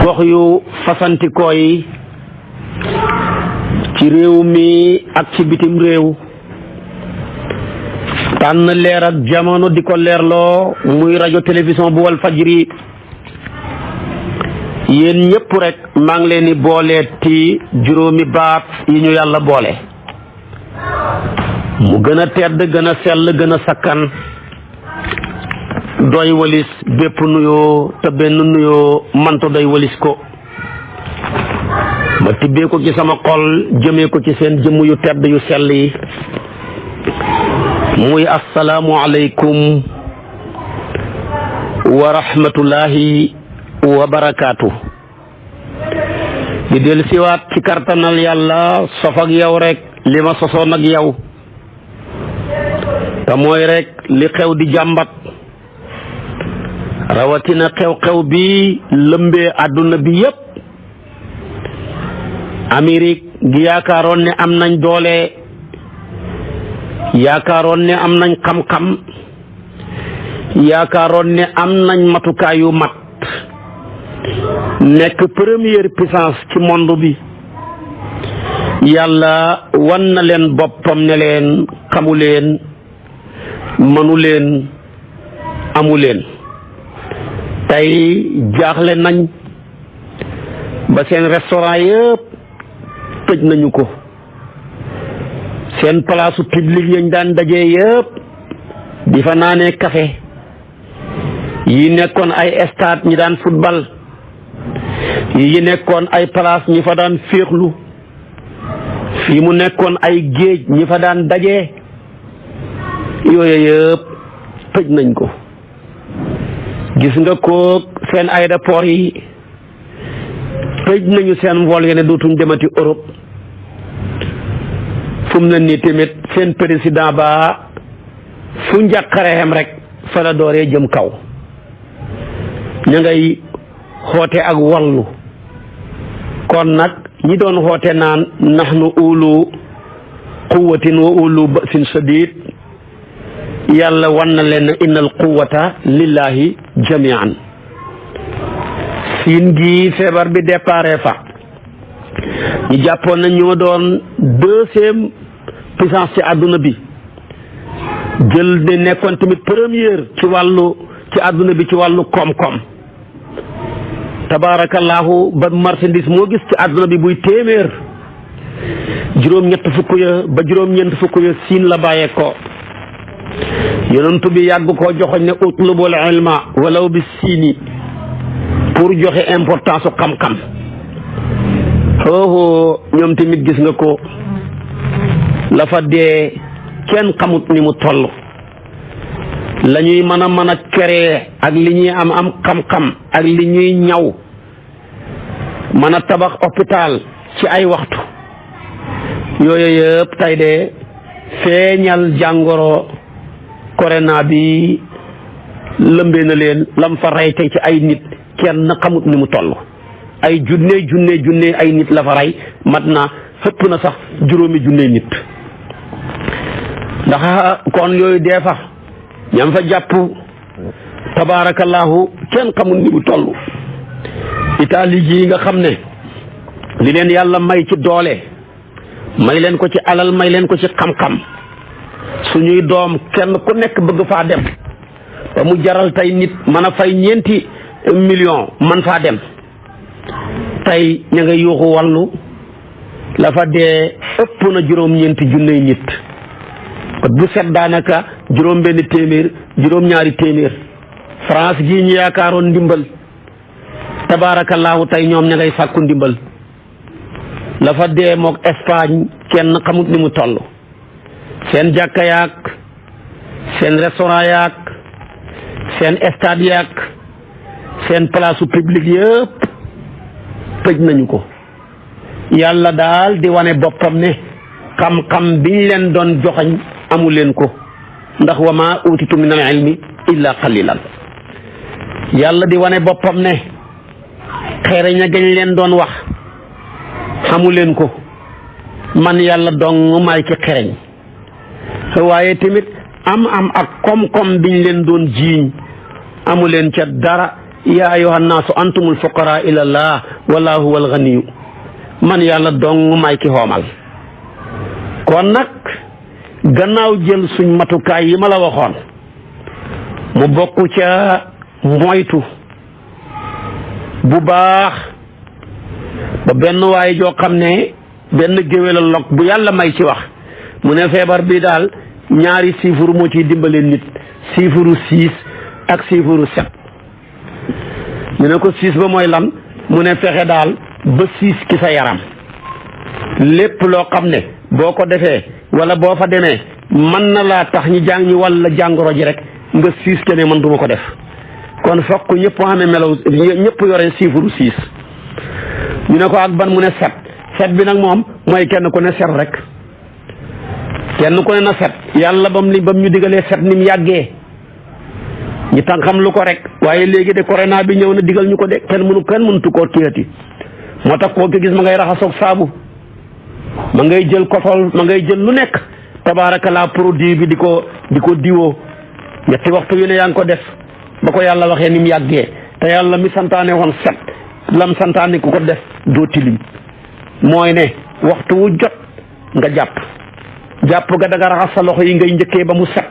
gox yu fasantikoo yi ci réew mi ak ci bitim réew tànn leer ak jamono di ko leerloo muy rajo télévision bu wal fajri yéen ñëpp rek maa ngi leen di booleeti juróomi baat yi ñu yàlla boole mu gën a tedd gën a sell gën a sakkan doy walis bépp nuyoo te benn nuyoo manto doy walis ko ma tibbee ko ci sama xol jëmee ko ci seen jëmm yu tedd yu sell yi muy assalaamu aleykum wa rahmatullahi wa barakaatu di del siwaat ci kartanal yàlla sof ak yow rek li ma sosoon ak yow te mooy rek li xew di jàmbat rawatina xew-xew bi lëmbee àdduna bi yépp Amérique gi yaakaaroon ne am nañ doole yaakaaroon ne am nañ xam-xam yaakaaroon ne am nañ matukaay yu mat nekk première puissance ci monde bi yàlla wan na leen boppam ne leen xamu leen mënu leen amu leen tey jaaxle nañ ba seen restaurant yëpp tëj nañu ko seen palaasu public yañ daan dajee yëpp di fa naanee café yi nekkoon ay stade ñi daan football yi nekkoon ay place ñi fa daan féexlu fii mu nekkoon ay géej ñi fa daan dajee yooyu yëpp tëj nañ ko gis nga ko seen aéroport yi tëj nañu seen vol yene dootuñ demati Europe fu mu ne nii tamit seen président ba fu njàqareem rek fa la dooree jëm kaw ña ngay xoote ak wallu kon nag ñi doon xoote naan nahnu ulu quwwatin wa ulu ba'sin shadid yàlla wan na leen innal quwwata lillahi jami'an siin gi feebar bi déparé fa ñu jàppoon na ñoo doon deuxième puissance ci àdduna bi jël de nekkoon tamit première ci àdduna bi ci wàllu koom-koom tabaarakallaahu ba marchandise moo gis ci àdduna bi buy téeméer juróom-ñett fukk ya ba juróom-ñeent fukk ya siin la bàyyee ko yonent bi yàgg koo joxoñ ne utlubul ilma walaw bi siini pour joxe importance su xam-xam xooxoo ñoom tamit gis nga ko la fa dee kenn xamut ni mu toll la ñuy mën a créer ak li ñuy am xam-xam ak li ñuy ñaw mën a tabax hôpital ci ay waxtu yooyu yëpp tey de feeñal jàngoro corona bi lëmbee na leen lam fa rey tey ci ay nit kenn xamut ni mu toll ay junne ay nit la fa rey mat na xëpp na sax juróomi junne nit ndax kon yooyu dee fa ñam fa jàpp tabaarakallaahu kenn xamul ni mu toll Italie ji nga xam ne li leen yàlla may ci doole may leen ko ci alal may leen ko ci xam-xam suñuy doom kenn ku nekk bëgg faa dem ba mu jaral tey nit mën a fay ñeenti million man faa dem tey ña nga yuuxu wàllu la fa dee ëpp na juróom-ñeenti junney nit bu set daanaka juróom-benn téeméer juróom-ñaari téeméer France gii ñu yaakaaroon ndimbal tabaarakallaahu tey ñoom ña ngay sàkku ndimbal la fa dee mook Espagne kenn xamut ni mu toll seen jàkka yaak seen restaurant yaak seen stade yaak seen place public yëpp tëj nañu ko yàlla daal di wane boppam ne xam-xam biñ leen doon joxañ amu leen ko ndax wa ma utitu min al ilmi illa qalilan yàlla di wane boppam ne xereñ a gañ leen doon wax xamu leen ko man yàlla dong maay ci xereñ waaye tamit am ak koom-koom biñ leen doon jiiñ amu leen ca dara yaa ayyuhan naasu antumul fuqaraa ilallah wallaahu huwal ganiyu man yàlla dong may ki xoomal. kon nag gannaaw jël suñ matukaay yi ma la waxoon mu bokk ca moytu bu baax ba benn waaye joo xam ne benn géwél a log bu yàlla may ci wax mu ne feebar bi daal ñaari siifuru moo ciy dimbale nit, siifuru 6 ak siifuru 7. ñu ne ko 6 ba mooy lan mu ne fexe daal ba 6 ki sa yaram lépp loo xam ne boo ko defee wala boo fa demee mën na laa tax ñi jàng ñi walla jàngoro ji rek nga 6 ke ne man duma ko def. kon fokk ñëpp xamee melaw ñëpp yore siifuru 6. ñu ne ko ak ban mu ne 7 bi nag moom mooy kenn ku ne 7 rek. kenn ku ne na 7 yàlla bam ñu digalee 7 ni mu yàggee ñu tàng xam lu ko rek waaye léegi de corona bi ñëw na digal ñu ko de kenn mëntu koo téyati. moo tax koo gis ma ngay raxasoog saabu ma ngay jël kotol ma ngay jël lu nekk tabaarakallaa produit bi di ko diwoo ñetti waxtu yu ne yaa ngi ko def ba ko yàlla waxee ni mu yàggee te yàlla mi santaane woon 7 lam santaane ku ko def doo tilim mooy ne waxtu wu jot nga jàpp ga da nga raxas sa loxo yi ngay njëkkee ba mu set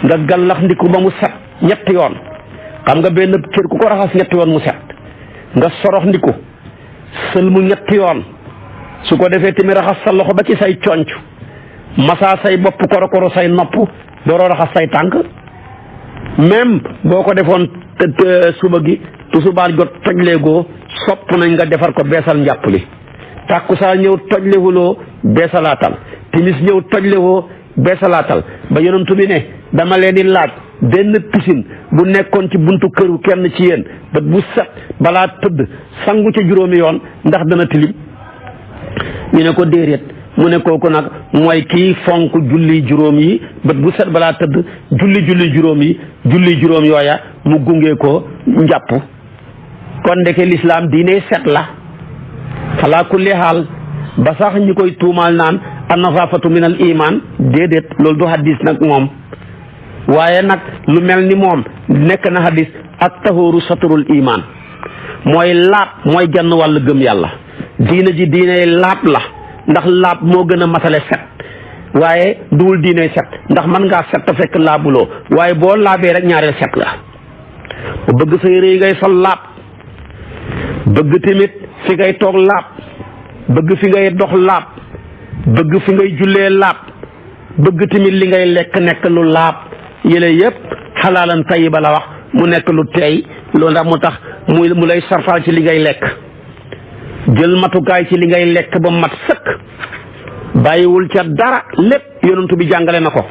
nga gallax ndiku ba mu set ñetti yoon xam nga benn cër ku ko raxas ñetti yoon mu set nga sorox ndiku sël mu ñetti yoon su ko defee tamit raxas sa loxo ba ci say conc masaa say bopp korokoro say nopp dooroo raxas say tànk même boo ko defoon suba gi tusubaar jot tojleegoo sopp nañ nga defar ko beesal njàpp li tàkkusaan ñëw tojlewuloo beesalaatal timis ñëw tojlewoo beesalaatal ba yonent bi ne dama leen di laaj benn piscine bu nekkoon ci buntu këru kenn ci yéen bët bu set balaa tëdd sangu ca juróomi yoon ndax dana tilim ñu ne ko déedéet mu ne kooku nag mooy kii fonk julli juróom yi bët bu set balaa tëdd julli juróom yi julli juróom yooya mu gunge ko njàpp. kon ndeke lislaam diine set la xalaa kulli xaal ba sax ñi koy tuumaal naan an-nazaafatu min al iman déedéet loolu du hadis nag moom waaye nag lu mel ni moom nekk na hadis ak tahóoru saturul iman mooy laab mooy genn wàll gëm yàlla. diine ji diine laab la ndax laab moo gën a matale set waaye duwul diine set ndax mën ngaa set te fekk laabuloo waaye boo laabee rek ñaareel set la. bu bëgg say rëy ngay sol laab bëgg tamit fi ngay toog laab bëgg fi ngay dox laab bëgg fi ngay jullee laab bëgg tamit li ngay lekk nekk lu laab yële yëpp xalaalan tayiba la wax mu nekk lu teey loolu ndax mu tax mu lay sarfal ci li ngay lekk jël matukaay ci li ngay lekk ba mat sëkk bàyyiwul ca dara lépp yonent bi jàngale na ko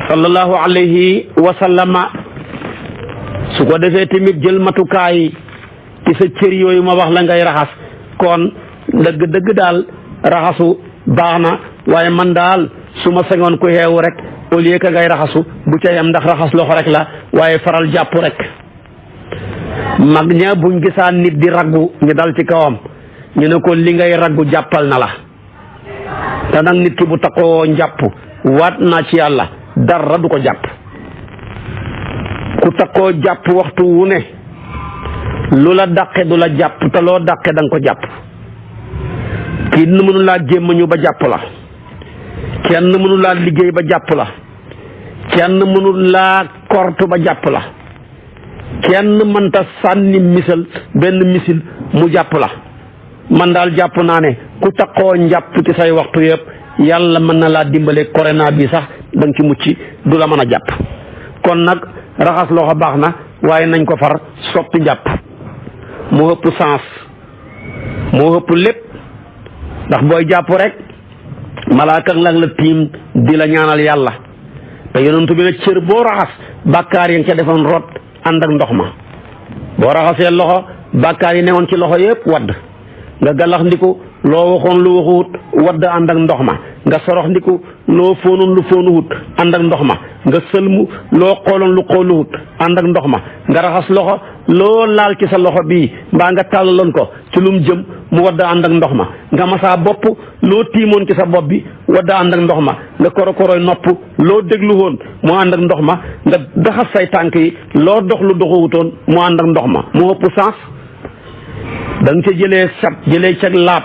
sallallahu alayhi wa sallama. su ko defee tamit jël matukaay ci sa cër yooyu ma wax la ngay raxas kon dëgg daal raxasu baax na waaye man daal su ma sañoon ko xeewu rek au lieu que ngay raxasu bu ca yam ndax raxas loxo rek la waaye faral jàpp rek. mag ña buñ gisaan nit di raggu ñu dal ci kawam ñu ne ko li ngay raggu jàppal na la te nag nit ki bu takkoo njàpp waat naa ci yàlla dara du ko jàpp. ku takkoo jàpp waxtu wu ne lu la dàqe du la jàpp te loo dàqe da nga ko jàpp. kenn mënu laa gémmañu ba jàpp la, kenn mënu laa liggéey ba jàpp la, kenn mënu laa kortu ba jàpp la, kenn mënta sànni benn misil mu jàpp la. man daal jàpp naa ne ku takkoo njàpp ci say waxtu yëpp yàlla mën na laa dimbale corona bi sax da nga ci mucc du la mën a jàpp. kon nag raxas loxo baax na waaye nañ ko far soppi njàpp moo ëpp sens moo ëpp lépp ndax booy jàpp rek malaaka la tiim di la ñaanal yàlla te yonent bi ne cër boo raxas bàkkaar yi nga ca defoon rot ànd ak ndox ma boo raxasee loxo bàkkaar yi newoon ci loxo yëpp wadd nga gàllax ndiku loo waxoon lu waxuwut wadd ànd ak ndox ma nga sorox ndiku loo fóonoon lu fóonuwut ànd ak ndox ma nga sëlmu loo xooloon lu xooluwut ànd ak ndox ma nga raxas loxo loo laal ci sa loxo bii mbaa nga tàllaloon ko ci lum jëm mu wadd ànd ak ndox ma nga masaa bopp loo tiimoon ci sa bopp bi wadd ànd ak ndox ma nga korokoroy nopp loo déglu woon mu ànd ak ndox ma nga daxas say tànk yi loo dox lu doxuwutoon mu ànd ak ndox ma mu ëpp sens da nga ca jëlee sat jëlee cag laab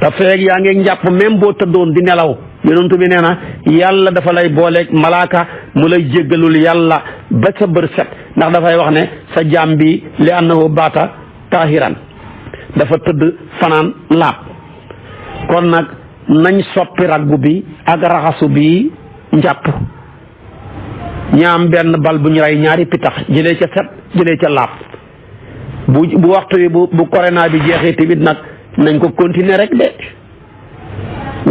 te feeg yaa ngi njàpp même boo tëddoon di nelaw yonent bi nee na yàlla dafa lay booleeg malaaka mu lay jéggalul yàlla ba sa bër set ndax dafay wax ne sa jaam bi li annahu baata taahiran dafa tëdd fanaan laab kon nag nañ soppi raggu bi ak raxasu bi njàpp ñaam benn bal bu ñu rey ñaari pitax jëlee ca set jëlee ca laab bu waxtu wi bu corona bi jeexee tamit nag nañ ko continuer rek de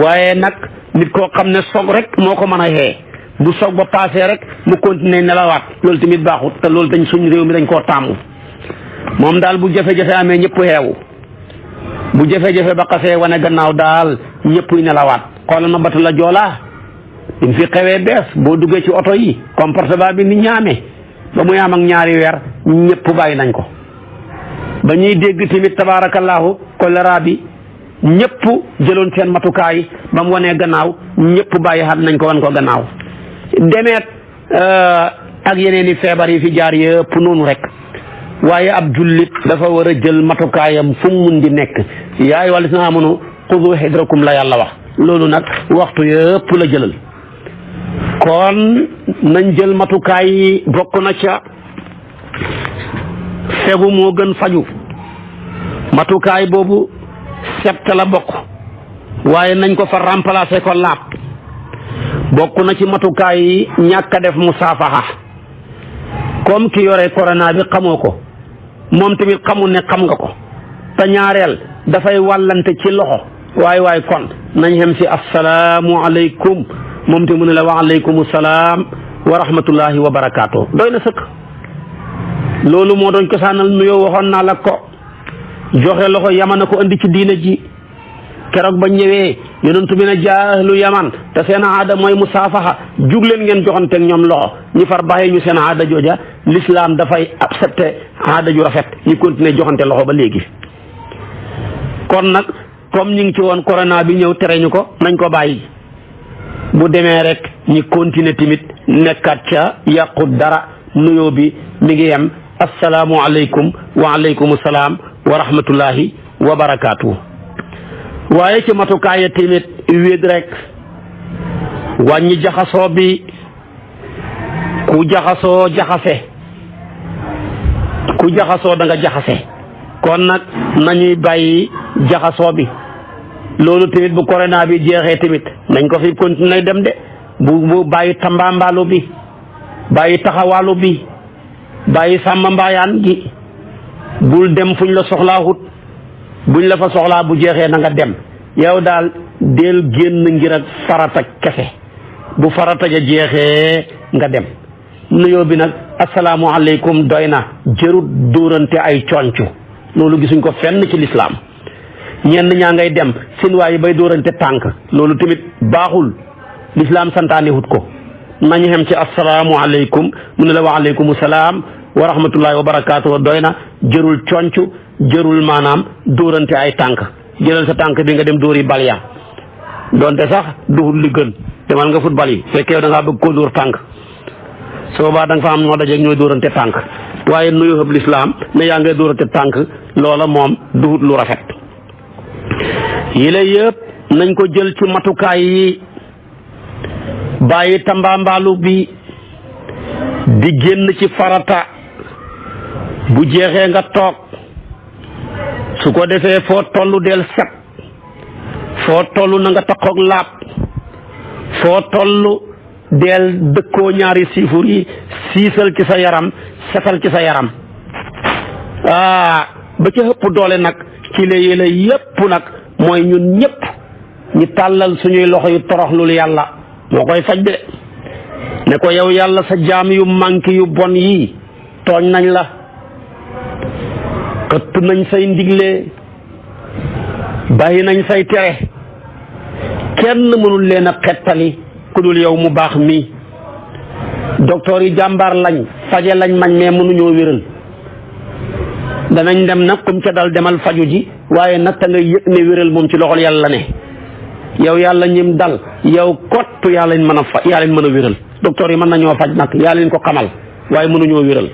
waaye nag nit koo xam ne soog rek moo ko mën a xee bu soog ba paasee rek mu continuer nelawaat loolu tamit baaxut te loolu dañ suñ réew mi dañ koo tàmmu moom daal bu jafe-jafe amee ñëpp xeewu bu jafe-jafe ba xasee wane gannaaw daal ñëppuy nelawaat xoolal ma batu la joolaa ñu fi xewee bees boo duggee ci oto yi comportement bi nit ñaamee ba muy am ak ñaari weer ñëpp bàyyi nañ ko ba ñuy dégg tamit tabaarakallaahu choléra bi ñëpp jëloon seen matukaay ba mu wanee gannaaw ñëpp bàyyi xat nañ ko wan ko gannaaw demeet ak yeneen i feebar yi fi jaar yëpp noonu rek waaye ab jullit dafa war a jël matukaayam fu mu mun di nekk yaay wala si na amunu xudu hidrakum la yàlla wax loolu nag waxtu yëpp la jëlal kon nañ jël matukaay yi bokk na ca fegu moo gën faju matukaay boobu set la bokk waaye nañ ko fa remplacer ko laab bokk na ci matukaay yi ñàkk a def musaafaha comme ki yore corona bi xamoo ko moom tamit xamul ne xam nga ko te ñaareel dafay wàllante ci loxo waaye kon nañ xem si assalaamu aleykum moom te mu ne la wa aleykum salaam wa rahmatullahi wa barakaatu doy na sëkk loolu moo doon cosaanal nuyoo waxoon naa la ko joxe loxo yaman na ko andi ci diina ji keroog ba ñëwee yonent bi ne jaahlu yaman te seen aada mooy musaafaxa jug leen ngeen joxanteeg ñoom loxo ñu far bàyyi ñu seen aada jooja l'islam dafay accepté aada ju rafet ñu continuer joxante loxo ba léegi. kon nag comme ñu ngi ci woon corona bi ñëw tere ñu ko nañ ko bàyyi bu demee rek ñu continuer tamit nekkaat ca yàqu dara nuyoo bi mi ngi yem assalaamu aleykum wa aleykum salaam wa rahmatullahi wa barakaatu. waaye ci matukaay tamit wéet rek wàññi jaxasoo bi ku jaxasoo jaxase ku jaxasoo da nga jaxase kon nag nañuy bàyyi jaxasoo bi loolu tamit bu corona bi jeexee tamit nañ ko fi continuer dem de bu bàyyi tambaambaalu bi bàyyi taxawaalu bi bàyyi sàmm mbaayaan gi bul dem fuñ la soxlaahut buñ la fa soxlaa bu jeexee na nga dem yow daal del génn ngir ak farata kese bu farata ja jeexee nga dem nuyoo bi nag asalaamualeykum doy na jërut dóorante ay concu loolu gisuñ ko fenn ci lislaam ñenn ñaa ngay dem seen waayi bay dóorante tànk loolu tamit baaxul lislaam santaane wut ko nañu xem ci asalaamualeykum mu ne la wa aleykum salaam wa rahmatullahi wa barakaatu doy na jërul concu jërul maanaam dóorante ay tànk jëlal sa tànk bi nga dem dóori bal ya donte sax duhul li gën demal nga football yi fekkee da ngaa bëgg koo dóor tànk soo boobaa da nga fa am noo dajeeg ñooy dóorante tànk waaye nuyu xëb lislaam ne yaa ngay dóorante tànk loola moom duhut lu rafet yi la yëpp nañ ko jël ci matukaay yi bàyyi tambaambaalu bi di génn ci farata bu jeexee nga toog su ko defee foo tollu del set foo tollu na nga takkoog laab foo tollu del dëkkoo ñaari siifur yi siisal ci sa yaram setal ci sa yaram ba ca ëpp doole nag ci la yéla yépp nag mooy ñun ñëpp ñi tàllal suñuy loxo yu toroxlul yàlla moo koy faj de ne ko yow yàlla sa jaam yu manqué yu bon yii tooñ nañ la xëtt nañ say ndigle bàyyi nañ say tere kenn mënul leen a xettali ku dul yow mu baax mii. docteur yi jàmbaar lañ faje lañ mañ mais mënuñoo wéral. danañ dem nag kum ca dal demal faju ji waaye nag ta nga yëg ne wéral moom ci loxol yàlla ne. yow yàlla ñim dal yow kott yaa leen mën a yaa leen mën a wéral. docteur yi mën nañoo faj nag yaa leen ko xamal waaye mënuñoo wéral.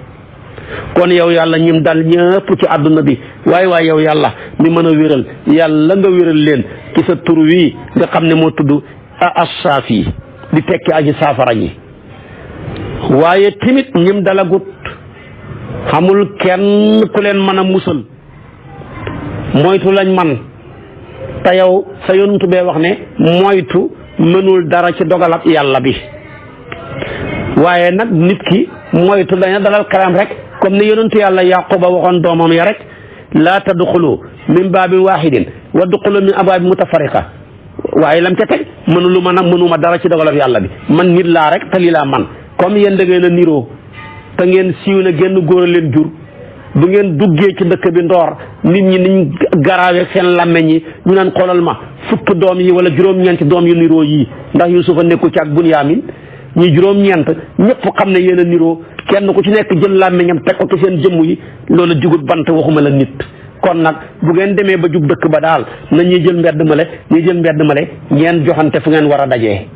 kon yow yàlla ñim dal ñëpp ci àdduna bi waaye yow yàlla mi mën a wéral yàlla nga wéral leen ci sa tur wi nga xam ne moo tudd as-saafi di tekki aji saafara ñi. waaye timit ñim dalagut xamul kenn ku leen mën a musal moytu lañ man te yow sa yonent bee wax ne moytu mënul dara ci dogalab yàlla bi. waaye nag nit ki moytu daña dalal karam rek comme ni yonentu yàlla yaquba waxoon doomam ya rek laa tadxulu min baabin waahidin wa duxulu min abwaabin mutafariqa waaye lam ca teg mënuma dara ci dogalab yàlla bi man nit laa rek te lii laa man comme yéen da ngeen a niroo te ngeen siiw na genn góor a leen jur bu ngeen duggee ci dëkk bi ndoor nit ñi niñ garaawe seen làmmeñ yi ñu naan xoolal ma fukki doom yi wala juróom-ñeenti doom yu niroo yii ndax Yuusufa nekku ci ak Bunyaamin ñi juróom-ñeent ñëpp xam ne yéen a niroo kenn ku ci nekk jël làmmiñam teg ko ci seen jëmm yi loolu jugut bant waxuma la nit. kon nag bu ngeen demee ba jub dëkk ba daal na ñuy jël mbedd male ñuy jël mbedd male ngeen joxante fu ngeen war a dajee.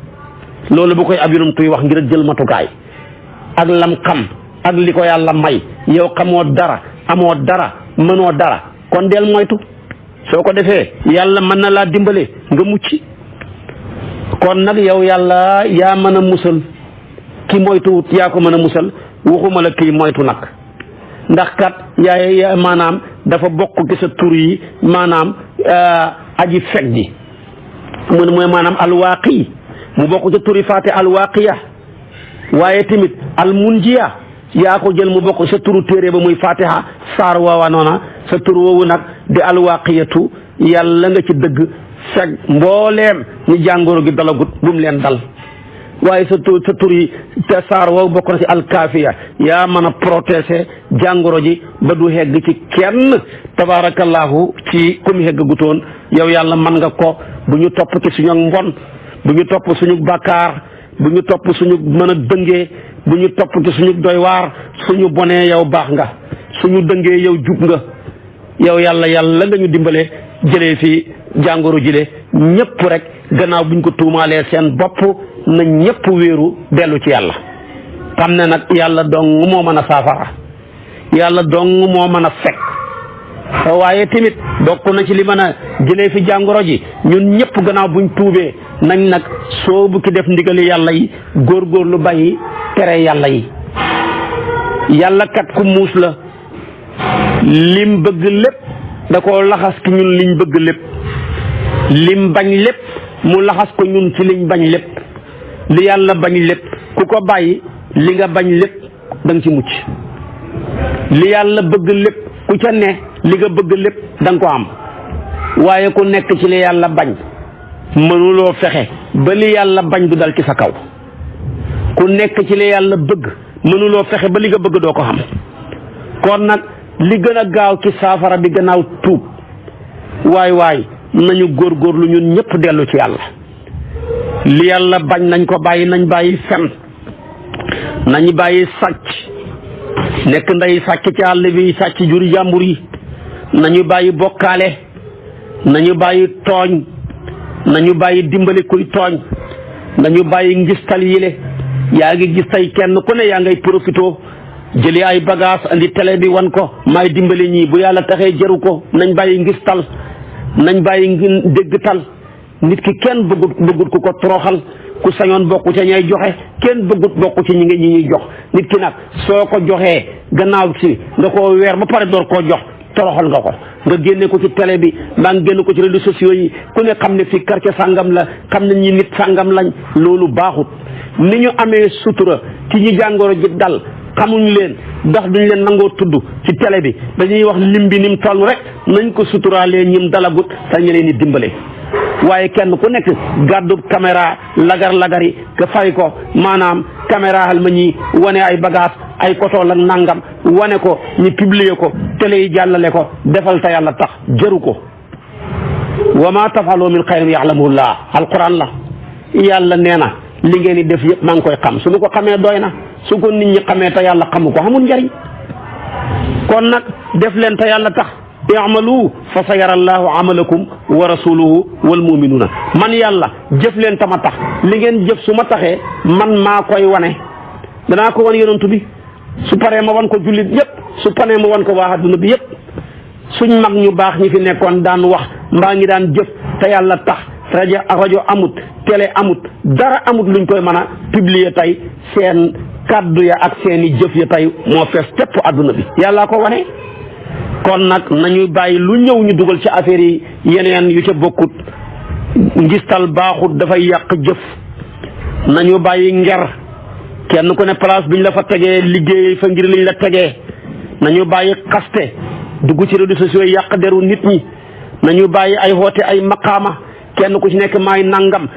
loolu bu koy ab yonent yi wax ngir jël matukaay ak lam xam ak li ko yàlla may yow xamoo dara amoo dara mënoo dara kon del moytu soo ko defee yàlla mën na laa dimbale nga mucc. kon nag yow yàlla yaa mën a musal ki moytuwut yaa ko mën a musal waxuma la kii moytu nag ndax kat yaa maanaam dafa bokk ci sa tur yi maanaam aji fekk ji mooy maanaam alwaaqi mu bokk ci turi faate alwaaqiya waaye tamit almunjiya yaa ko jël mu bokk sa turu téere ba muy fatiha saar woowa noona sa tur woowu nag di alwaaqiyatu yàlla nga ci dëgg fekk mbooleem ñi jàngoro gi dalagut bu mu leen dal waaye sa tur yi te saar woowu bokk na ci alkaafiya yaa mën a protéger jàngoro ji ba du hegg ci kenn tabarakallahu ci kum hegg gutoon yow yàlla mën nga ko bu ñu topp ci suñu mbon bu ñu topp suñu bàkkaar bu ñu topp suñu mën a dëngee bu ñu topp ci suñu doy waar suñu bonee yow baax nga suñu dëngee yow jub nga yow yàlla nga ñu dimbale jëlee fi jàngoro jile ñëpp rek gannaaw buñ ko tuumaalee seen bopp na ñëpp wéeru dellu ci yàlla xam ne nag yàlla dong moo mën a saafara yàlla dong moo mën a fekk waaye tamit bokk na ci li mën a jëlee fi jàngoro ji ñun ñëpp gannaaw buñ tuubee nañ nag soo bu ki def ndigali yàlla yi góorgóorlu bàyyi tere yàlla yi yàlla kat ku muus la lim bëgg lépp da koo laxas ki ñun liñ bëgg lépp lim bañ lépp mu laxas ko ñun ci liñ bañ lépp li yàlla bañ lépp ku ko bàyyi li nga bañ lépp da nga ci mucc li yàlla bëgg lépp ku ca ne li nga bëgg lépp da nga ko am waaye ku nekk ci li yàlla bañ mënuloo fexe ba li yàlla bañ du dal ci sa kaw ku nekk ci li yàlla bëgg mënuloo fexe ba li nga bëgg doo ko xam kon nag li gën a gaaw ci saafara bi gannaaw tuub waay nañu góorgóorlu ñun ñëpp dellu ci yàlla li yàlla bañ nañ ko bàyyi nañ bàyyi fen nañu bàyyi sàcc nekk ndey sàcc ci àll bi sàcc juri jàmbur yi nañu bàyyi bokkaale nañu bàyyi tooñ nañu bàyyi dimbali kuy tooñ nañu bàyyi ngistal yile yaa ngi gis tey kenn ku ne yaa ngay profito jëli ay bagage andi télé bi wan ko may dimbali ñii bu yàlla taxee jaru ko nañ bàyyi ngistal nañ bàyyi déggtal nit ki kenn bëggut ku ko toroxal ku sañoon bokku ca ñay joxe kenn bëggut bokku ci ñi ñuy jox nit ki nag soo ko joxee gannaaw si nga koo weer ba pare door koo jox toroxal nga ko nga génne ko ci télé bi mbaa nga génne ko ci réseaux sociaux yi ku ne xam ne fii quartier sàngam la xam ne ñi nit sàngam lañ loolu baaxut ni ñu amee sutura ci ñi jàngoro ji dal xamuñ leen ndax duñ leen nangoo tudd ci télé bi dañuy wax lim bi ni mu toll rek nañ ko suturaalee ñim dalagut te ñu leen di dimbale waaye kenn ku nekk gàddu caméra lagar-lagari nga fay ko maanaam caméra hal ma ñi wane ay bagage ay kotool ak nangam wane ko ñu publier ko télé yi jàllale ko defal te yàlla tax jëru ko wa ma tafalu min xayrin ya'lamuhu llah alquran la yàlla nee na li ngeen di def yëpp maa ngi koy xam su ñu ko xamee doy na su ko nit ñi xamee te yàlla xamu ko xamul njariñ kon nag def leen te yàlla tax i'malu fa sa yara allahu amalakum wa rasuluhu wal muminuuna man yàlla jëf leen tama tax li ngeen jëf su ma taxee man maa koy wane danaa ko wan yonantu bi su paree ma wan ko jullit yëpp su paree ma wan ko waa adduna bi yëpp suñ mag ñu baax ñi fi nekkoon daan wax mbaa ngi daan jëf te yàlla tax rajo amut télé amut dara amut luñ koy mën a publier tey seen kaddu ya ak seeni jëf ya tey moo fees tepp adduna bi yàllaa ko wane. kon nag nañuy bàyyi lu ñëw ñu dugal ci affaire yi yeneen yu ca bokkut ngistal baaxut dafay yàq jëf nañu bàyyi nger kenn ku ne place biñ la fa tegee liggéey fa ngir liñ la tegee nañu bàyyi xaste dugg ci réseaux sociaux yi yàq deru nit ñi nañu bàyyi ay woote ay maqaama kenn ku ci nekk maay nangam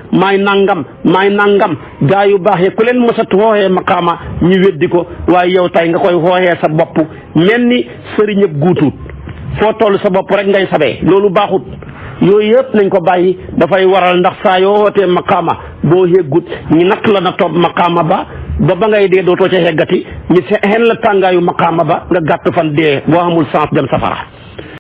gaa yu baax yi ku leen mos a xooxee maqaama ñu weddi ko waaye yow tay nga koy xooxee sa bopp mel ni sëriñ ñëpp guutuut foo toll sa bopp rek ngay sabee loolu baaxut yooyu yëpp nañ ko bàyyi dafay waral ndax saa yoo wootee maqaama boo yeggut ñi natt la na toog maqaama ba ngay dee dootoo ca yeggati ñu xen la tàngaayu maqaama ba nga gàtt fan dee boo xamul sens dem safara